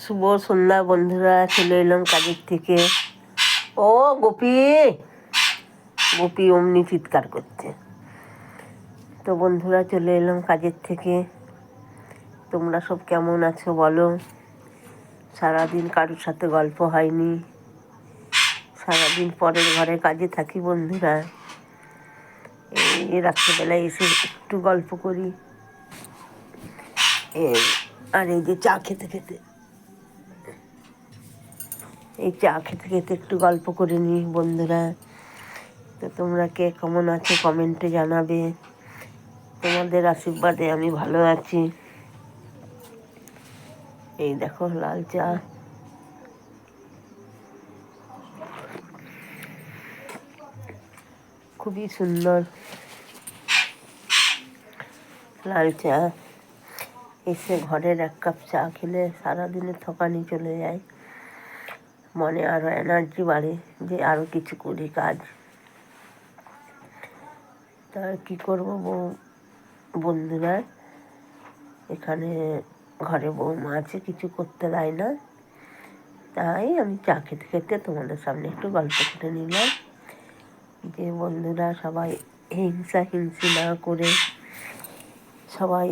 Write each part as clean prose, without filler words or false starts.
শুভ সন্ধ্যা বন্ধুরা, চলে এলাম কাজের থেকে। ও গোপী গোপী অমনি চিৎকার করছে। তো বন্ধুরা, চলে এলাম কাজের থেকে। তোমরা সব কেমন আছো বলো? সারাদিন কারোর সাথে গল্প হয়নি। সারাদিন পরের ঘরে কাজে থাকি বন্ধুরা। এই রাত্রেবেলায় এসে একটু গল্প করি। আর এই যে চা খেতে খেতে একটু গল্প করে নিই বন্ধুরা। তো তোমরা কে কেমন আছো কমেন্টে জানাবে। তোমাদের আশীর্বাদে আমি ভালো আছি। এই দেখো লাল চা, খুবই সুন্দর লাল চা। এসে ঘরের এক কাপ চা খেলে সারাদিনের থকানি চলে যায়। মনে আরও এনার্জি বাড়ে যে আরও কিছু করি কাজ। তা কী করবো বন্ধুরা, এখানে ঘরে বৌমা আছে, কিছু করতে দেয় না। তাই আমি চা খেতে খেতে তোমাদের সামনে একটু গল্প করে নিলাম যে বন্ধুরা সবাই হিংসি না করে সবাই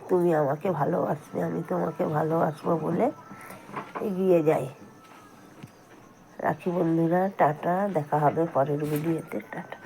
তুমি আমাকে ভালোবাসবে, আমি তোমাকে ভালোবাসবো বলে এগিয়ে যাই। রাখি বন্ধুরা, টাটা, দেখা হবে পরের ভিডিওতে, টাটা।